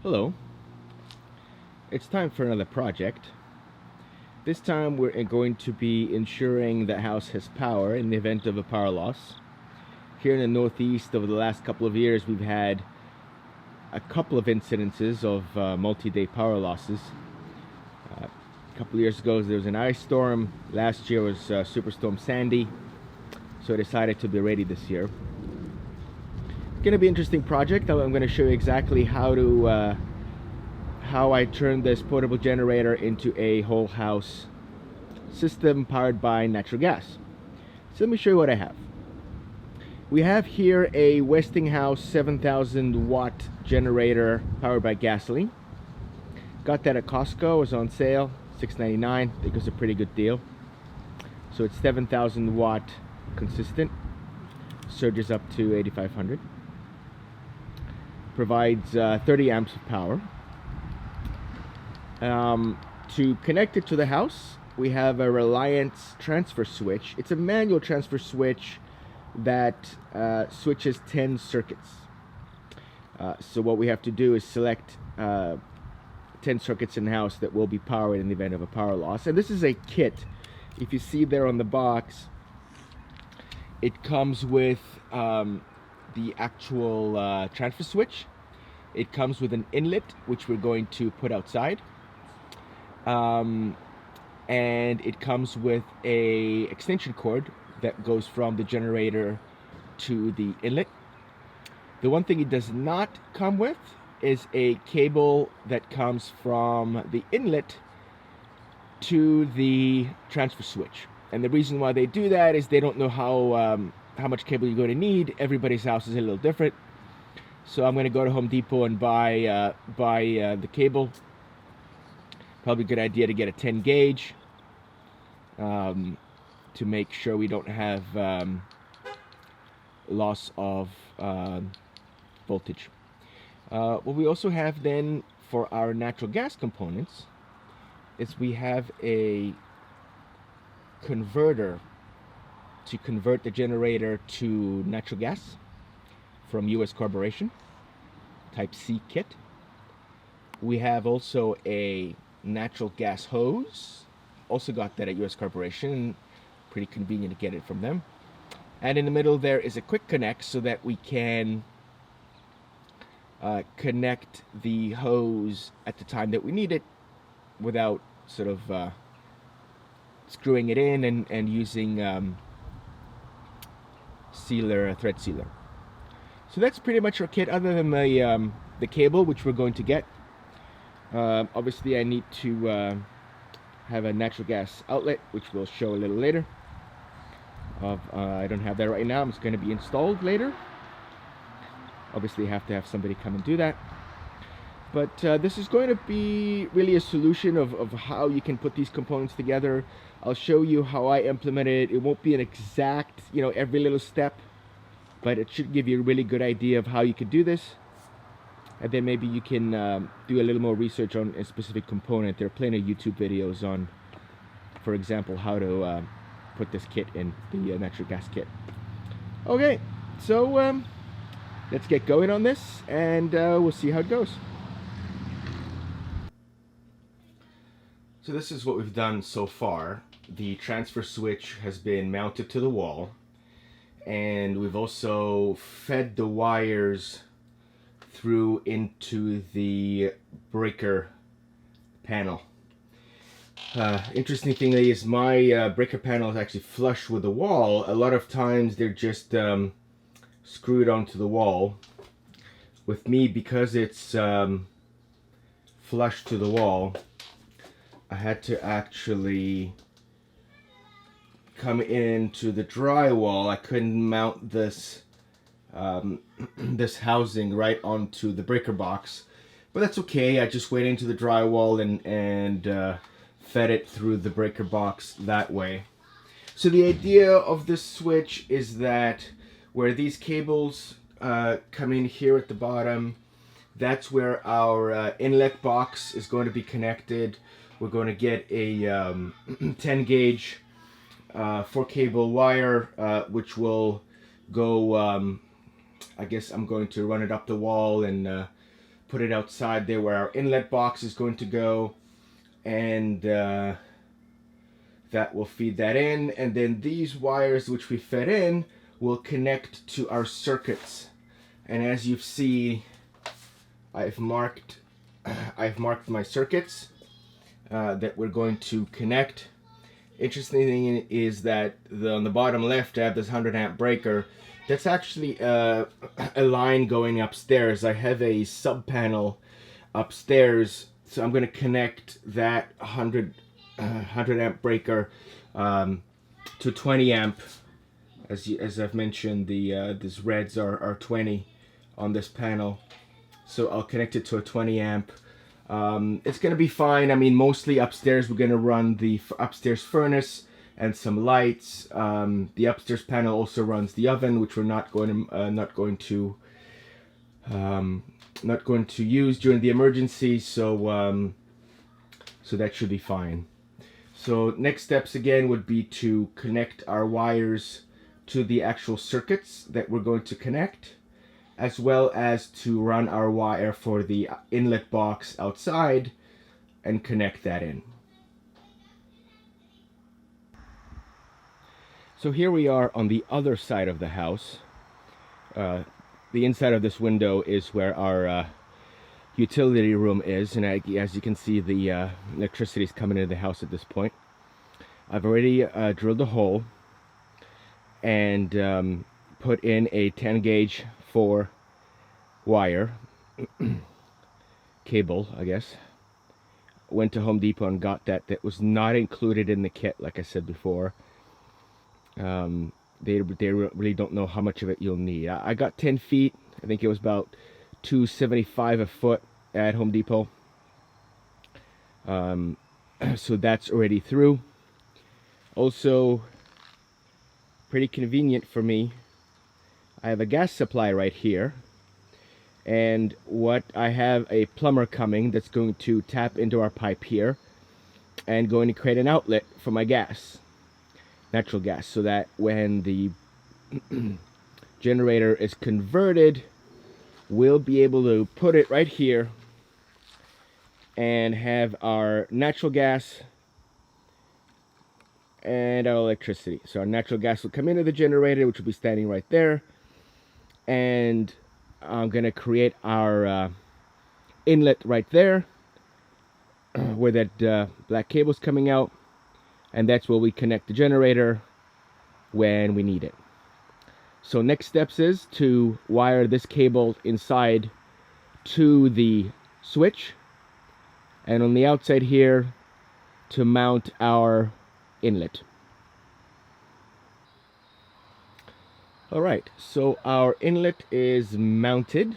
Hello, it's time for another project. This time we're going to be ensuring the house has power in the event of a power loss. Here in the Northeast, over the last couple of years, we've had a couple of incidences of multi-day power losses. A couple of years ago, there was an ice storm. Last year was Superstorm Sandy, so I decided to be ready this year. It's going to be an interesting project. I'm going to show you exactly how I turned this portable generator into a whole house system powered by natural gas. So let me show you what I have. We have here a Westinghouse 7000 watt generator powered by gasoline. Got that at Costco. It was on sale, $6.99. I think it was a pretty good deal. So it's 7,000 watt consistent, surges up to 8,500. Provides 30 amps of power. To connect it to the house, we have a Reliance transfer switch. It's a manual transfer switch that switches 10 circuits. So what we have to do is select 10 circuits in the house that will be powered in the event of a power loss. And this is a kit. If you see there on the box, it comes with the actual transfer switch. It comes with an inlet, which we're going to put outside. And it comes with a extension cord that goes from the generator to the inlet. The one thing it does not come with is a cable that comes from the inlet to the transfer switch. And the reason why they do that is they don't know how much cable you're going to need. Everybody's house is a little different. So I'm going to go to Home Depot and buy the cable. Probably a good idea to get a 10 gauge to make sure we don't have loss of voltage. What we also have then for our natural gas components is we have a converter to convert the generator to natural gas from US Carburetion, Type C kit. We have also a natural gas hose, also got that at US Carburetion, pretty convenient to get it from them. And in the middle there is a quick connect so that we can connect the hose at the time that we need it without sort of screwing it in and using thread sealer. So that's pretty much our kit, other than the cable, which we're going to get. Obviously I need to have a natural gas outlet, which we'll show a little later. I don't have that right now. It's going to be installed later. Obviously I have to have somebody come and do that. But this is going to be really a solution of how you can put these components together. I'll show you how I implement it. It won't be an exact, every little step, but it should give you a really good idea of how you could do this. And then maybe you can do a little more research on a specific component. There are plenty of YouTube videos on, for example, how to put this kit in the natural gas kit. Okay, so let's get going on this, and we'll see how it goes. So this is what we've done so far. The transfer switch has been mounted to the wall, and we've also fed the wires through into the breaker panel. Interesting thing is my breaker panel is actually flush with the wall. A lot of times they're just screwed onto the wall. With me, because it's flush to the wall, I had to actually come into the drywall. I couldn't mount this this housing right onto the breaker box, but that's okay. I just went into the drywall and fed it through the breaker box that way. So the idea of this switch is that where these cables come in here at the bottom, that's where our inlet box is going to be connected. We're going to get a 10 gauge 4 cable wire, which will go I guess I'm going to run it up the wall and put it outside there where our inlet box is going to go, and that will feed that in, and then these wires which we fed in will connect to our circuits. And as you see, I've marked my circuits that we're going to connect. Interesting thing is that on the bottom left I have this 100 amp breaker. That's actually a line going upstairs. I have a sub panel upstairs, so I'm going to connect that 100 amp breaker to 20 amp. As I've mentioned, these reds are 20 on this panel, so I'll connect it to a 20 amp. It's going to be fine. I mean, mostly upstairs we're going to run the upstairs furnace and some lights. The upstairs panel also runs the oven, which we're not going to use during the emergency. So so that should be fine. So next steps again would be to connect our wires to the actual circuits that we're going to connect, as well as to run our wire for the inlet box outside and connect that in. So here we are on the other side of the house. The inside of this window is where our utility room is, and as you can see, the electricity is coming into the house at this point. I've already drilled a hole and put in a 10 gauge 4 wire cable, I guess. Went to Home Depot and got that. That was not included in the kit, like I said before. They really don't know how much of it you'll need. I got 10 feet. I think it was about $275 a foot at Home Depot. So that's already through. Also, pretty convenient for me, I have a gas supply right here, and what I have a plumber coming that's going to tap into our pipe here and going to create an outlet for my gas, natural gas, so that when the generator is converted, we'll be able to put it right here and have our natural gas and our electricity. So our natural gas will come into the generator, which will be standing right there, and I'm gonna create our inlet right there where that black cable's coming out, and that's where we connect the generator when we need it. So next steps is to wire this cable inside to the switch, and on the outside here to mount our inlet. Alright, so our inlet is mounted.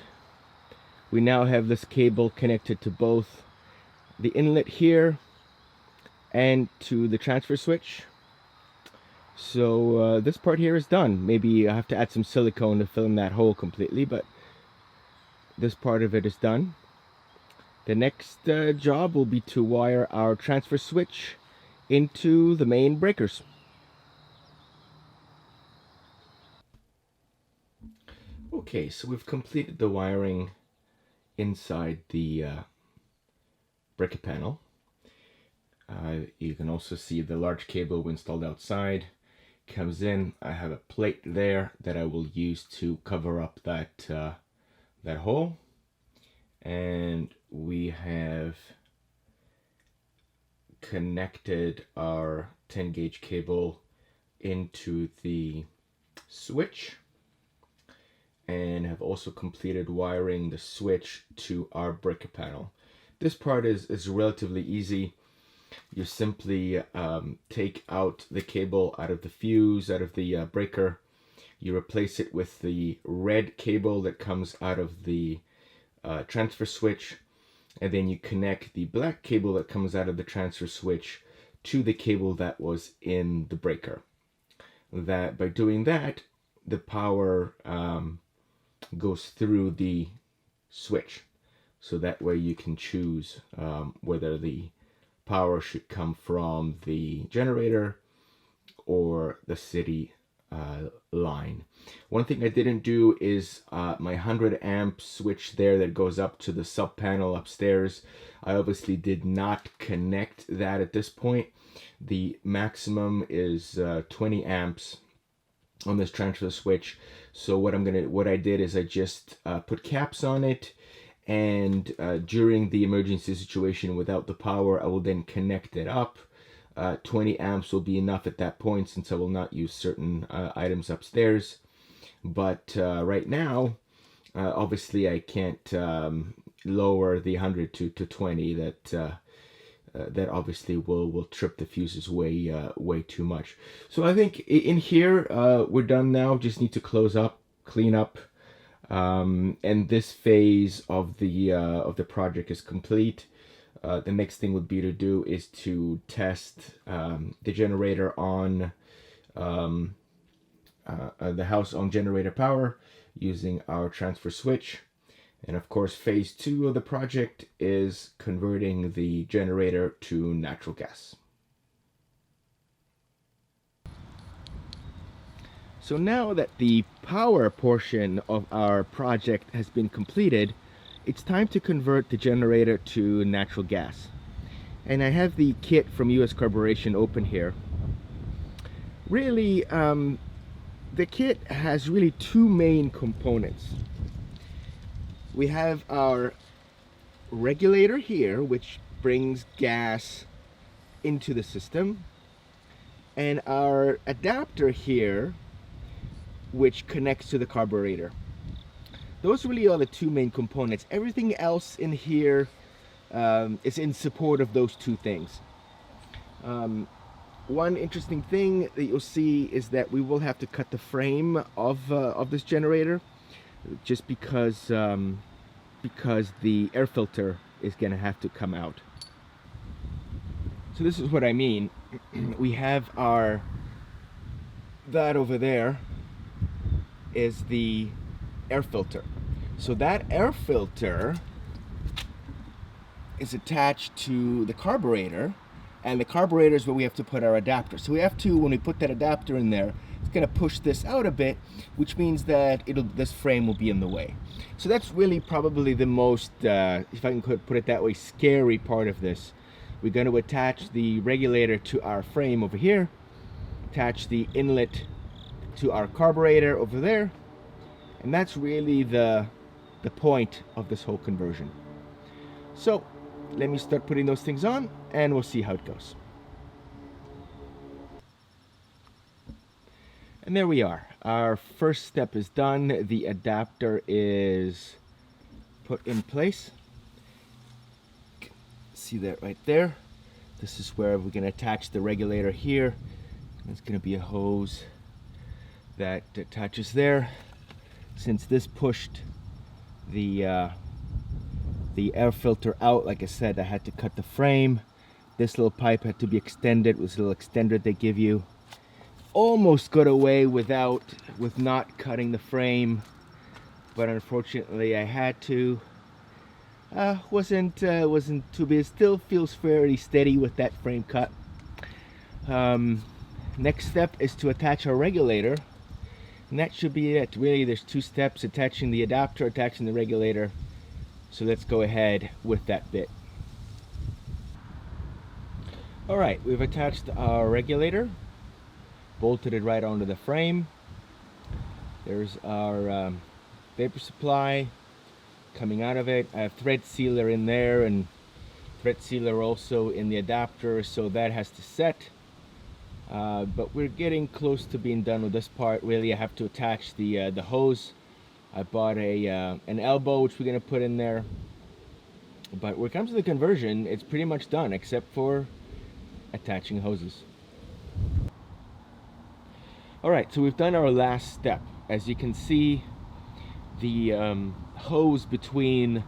We now have this cable connected to both the inlet here and to the transfer switch. So this part here is done. Maybe I have to add some silicone to fill in that hole completely, but this part of it is done. The next job will be to wire our transfer switch into the main breakers. Okay, so we've completed the wiring inside the breaker panel. You can also see the large cable we installed outside comes in. I have a plate there that I will use to cover up that that hole, and we have connected our 10 gauge cable into the switch, and have also completed wiring the switch to our breaker panel. This part is relatively easy. You simply take out the cable out of the fuse, out of the breaker. You replace it with the red cable that comes out of the transfer switch, and then you connect the black cable that comes out of the transfer switch to the cable that was in the breaker. That by doing that, the power goes through the switch, so that way you can choose whether the power should come from the generator or the city line. One thing I didn't do is my 100 amp switch there that goes up to the sub panel upstairs. I obviously did not connect that at this point. The maximum is 20 amps on this transfer switch. So what I did is I just put caps on it, and during the emergency situation without the power, I will then connect it up. 20 amps will be enough at that point, since I will not use certain items upstairs. But right now, obviously I can't lower the 100 to 20. That obviously will trip the fuses way too much. So I think in here we're done now. Just need to close up, clean up, and this phase of the project is complete. The next thing would be to do is to test the generator on the house on generator power using our transfer switch. And of course, phase 2 of the project is converting the generator to natural gas. So now that the power portion of our project has been completed, it's time to convert the generator to natural gas. And I have the kit from US Carburetion open here. Really, the kit has really two main components. We have our regulator here, which brings gas into the system, and our adapter here, which connects to the carburetor. Those really are the two main components. Everything else in here is in support of those two things. One interesting thing that you'll see is that we will have to cut the frame of this generator, just because the air filter is going to have to come out. So this is what I mean. We have that over there is the air filter. So that air filter is attached to the carburetor, and the carburetor is where we have to put our adapter. So we have to, when we put that adapter in there, it's going to push this out a bit, which means that this frame will be in the way. So that's really probably the most, if I can put it that way, scary part of this. We're going to attach the regulator to our frame over here, attach the inlet to our carburetor over there, and that's really the point of this whole conversion. So let me start putting those things on, and we'll see how it goes. And there we are. Our first step is done. The adapter is put in place. See that right there? This is where we're going to attach the regulator here. There's going to be a hose that attaches there. Since this pushed the air filter out, like I said, I had to cut the frame. This little pipe had to be extended with this little extender they give you. Almost got away with not cutting the frame, but unfortunately I had to. Wasn't too big. It still feels fairly steady with that frame cut. Next step is to attach our regulator, and that should be it. Really, there's two steps: attaching the adapter, attaching the regulator. So let's go ahead with that bit. All right, we've attached our regulator, bolted it right onto the frame. There's our vapor supply coming out of it. I have thread sealer in there and thread sealer also in the adapter, so that has to set. But we're getting close to being done with this part. Really, I have to attach the hose. I bought an elbow, which we're going to put in there. But when it comes to the conversion, it's pretty much done, except for attaching hoses. Alright, so we've done our last step. As you can see, the hose between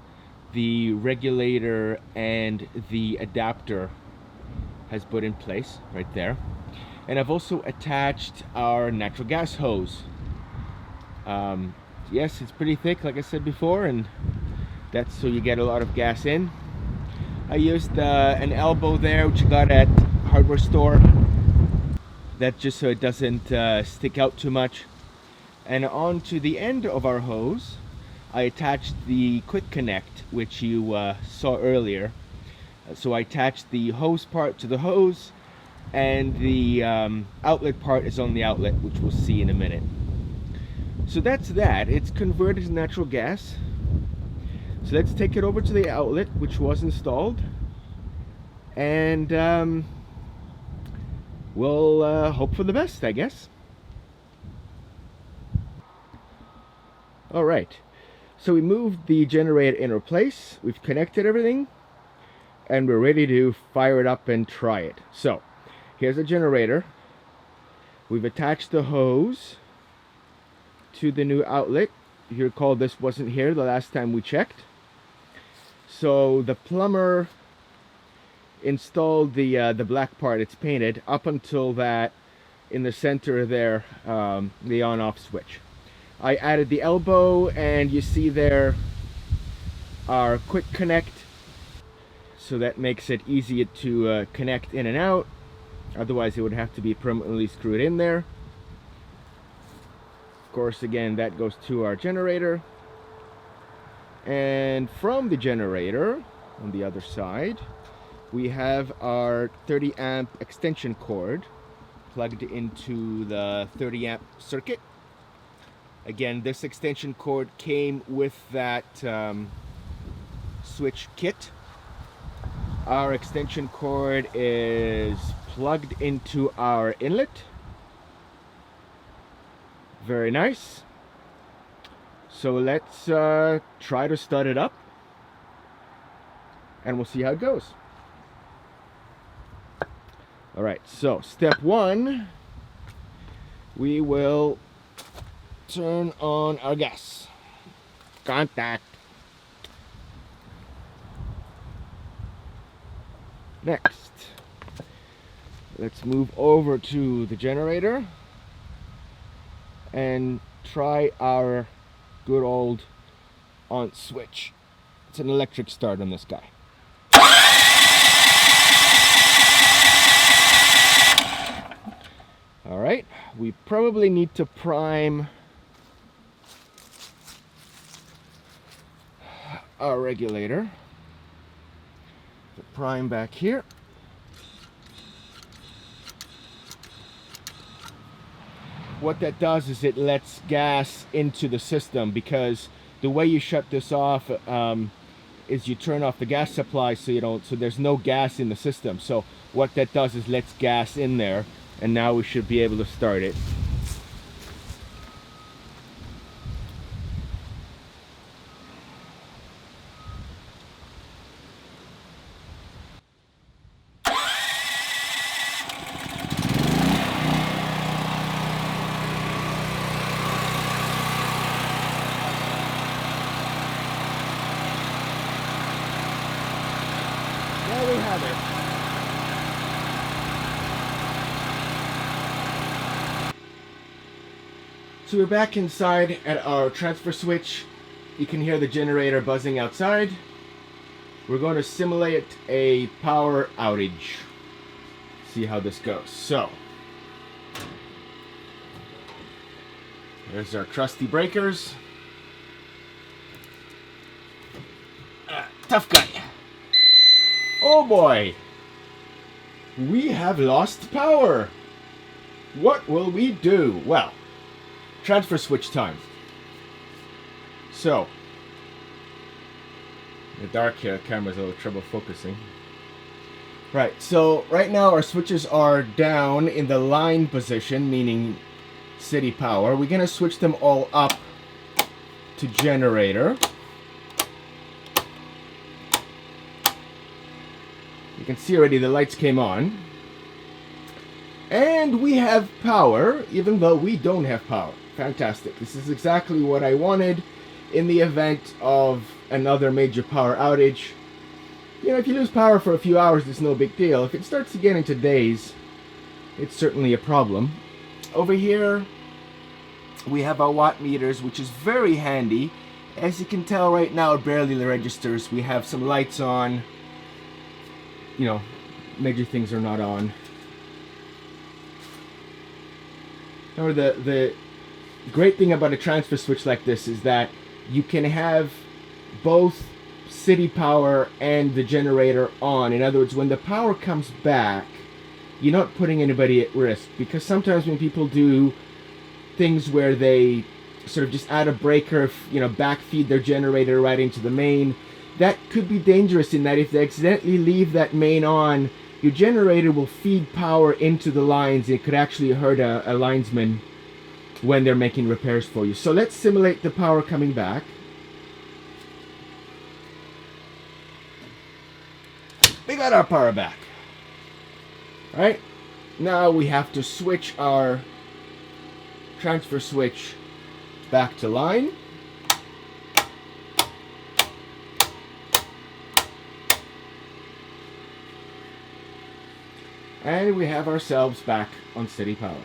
the regulator and the adapter has put in place right there. And I've also attached our natural gas hose. Yes, it's pretty thick, like I said before, and that's so you get a lot of gas in. I used an elbow there, which you got at hardware store. That's just so it doesn't stick out too much. And onto the end of our hose, I attached the quick connect, which you saw earlier. So I attached the hose part to the hose, and the outlet part is on the outlet, which we'll see in a minute. So that's that. It's converted to natural gas. So let's take it over to the outlet, which was installed, and we'll hope for the best, I guess. All right, so we moved the generator in place, we've connected everything, and we're ready to fire it up and try it. So here's the generator. We've attached the hose to the new outlet. If you recall, this wasn't here the last time we checked. So the plumber installed the black part. It's painted up until that in the center there, the on-off switch. I added the elbow, and you see there our quick connect, so that makes it easier to connect in and out. Otherwise it would have to be permanently screwed in there. Of course, again, that goes to our generator, and from the generator on the other side we have our 30 amp extension cord plugged into the 30 amp circuit. Again, this extension cord came with that switch kit. Our extension cord is plugged into our inlet. Very nice. So let's try to start it up, and we'll see how it goes. All right, so step one, we will turn on our gas. Contact. Next, let's move over to the generator and try our good old on switch. It's an electric start on this guy. All right, we probably need to prime our regulator. The prime back here. What that does is it lets gas into the system, because the way you shut this off is you turn off the gas supply, so there's no gas in the system. So what that does is lets gas in there, and now we should be able to start it. There we have it. So we're back inside at our transfer switch. You can hear the generator buzzing outside. We're going to simulate a power outage. See how this goes. So, there's our trusty breakers. Tough guy. Oh boy! We have lost power! What will we do? Well, transfer switch time. So, in the dark here, the camera's a little trouble focusing. Right, so right now our switches are down in the line position, meaning city power. We're gonna switch them all up to generator. You can see already the lights came on. And we have power, even though we don't have power. Fantastic. This is exactly what I wanted in the event of another major power outage. You know, if you lose power for a few hours, it's no big deal. If it starts to get into days, it's certainly a problem. Over here, we have our watt meters, which is very handy. As you can tell right now, it barely registers. We have some lights on. You know, major things are not on. Or the great thing about a transfer switch like this is that you can have both city power and the generator on. In other words, when the power comes back, you're not putting anybody at risk, because sometimes when people do things where they sort of just add a breaker, backfeed their generator right into the main, that could be dangerous in that if they accidentally leave that main on, your generator will feed power into the lines. It could actually hurt a linesman when they're making repairs for you. So let's simulate the power coming back. We got our power back. All right, now we have to switch our transfer switch back to line. And we have ourselves back on city power.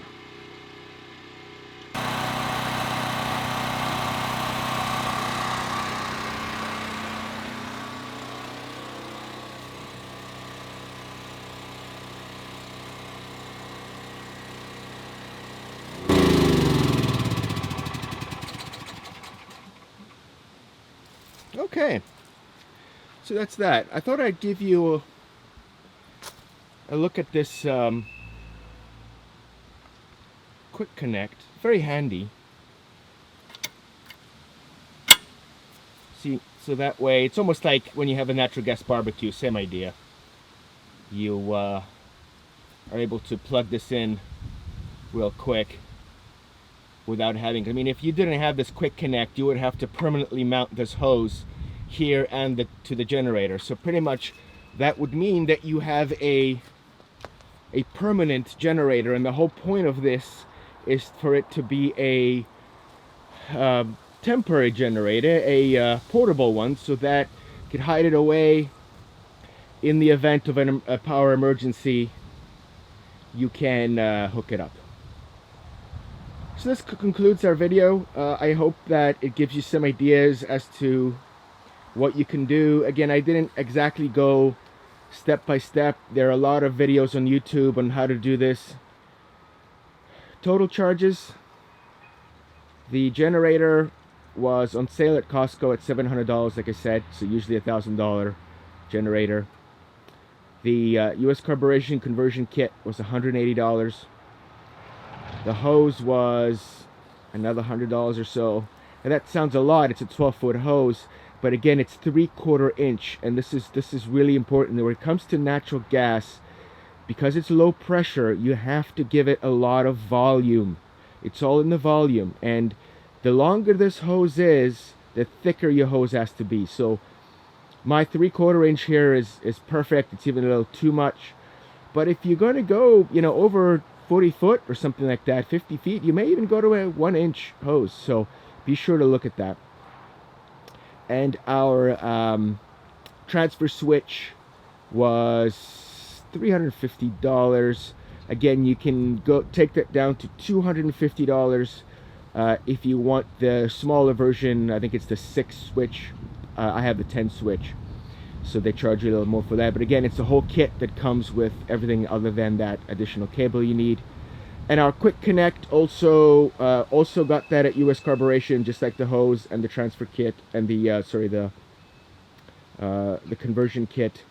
Okay, so that's that. I thought I'd give you a look at this quick connect. Very handy. See, so that way it's almost like when you have a natural gas barbecue, same idea. You are able to plug this in real quick without having, I mean, if you didn't have this quick connect, you would have to permanently mount this hose here and to the generator. So pretty much that would mean that you have a permanent generator, and the whole point of this is for it to be a temporary generator, a portable one, so that you could hide it away in the event of a power emergency. You can hook it up. So this concludes our video. I hope that it gives you some ideas as to what you can do. Again, I didn't exactly go step by step. There are a lot of videos on YouTube on how to do this. Total charges. The generator was on sale at Costco at $700, like I said, so usually a $1,000 generator. The US Carburetion conversion kit was $180. The hose was another $100 or so. And that sounds a lot. It's a 12-foot hose, but again, it's 3/4 inch, and this is really important. When it comes to natural gas, because it's low pressure, you have to give it a lot of volume. It's all in the volume, and the longer this hose is, the thicker your hose has to be. So my 3/4 inch here is perfect. It's even a little too much, but if you're going to go, over 40 foot or something like that, 50 feet, you may even go to a 1-inch hose. So be sure to look at that. And our transfer switch was $350. Again, you can go take that down to $250 if you want the smaller version. I think it's the 6 switch. I have the 10 switch, so they charge you a little more for that. But again, it's a whole kit that comes with everything other than that additional cable you need. And our quick connect also got that at US Carburetion, just like the hose and the transfer kit and the the conversion kit.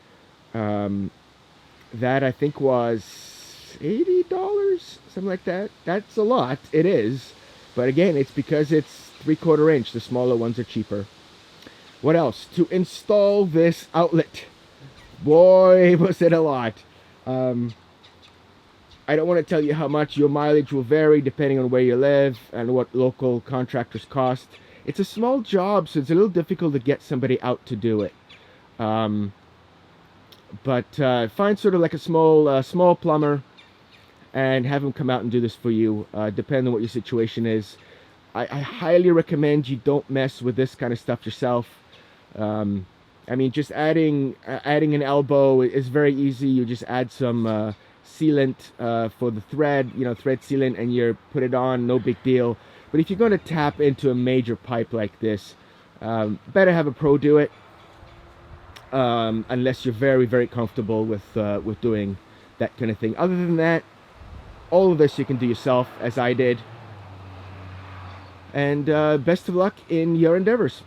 That I think was $80, something like that. That's a lot. It is, but again, it's because it's 3/4 inch. The smaller ones are cheaper. What else? To install this outlet, boy, was it a lot. I don't want to tell you how much. Your mileage will vary depending on where you live and what local contractors cost. It's a small job, so it's a little difficult to get somebody out to do it. But find sort of like a small plumber and have him come out and do this for you, depending on what your situation is. I highly recommend you don't mess with this kind of stuff yourself. I mean, just adding an elbow is very easy. You just add some sealant for the thread, thread sealant, and you put it on, no big deal. But if you're going to tap into a major pipe like this, better have a pro do it, unless you're very, very comfortable with doing that kind of thing. Other than that, All of this you can do yourself, as I did. And best of luck in your endeavors.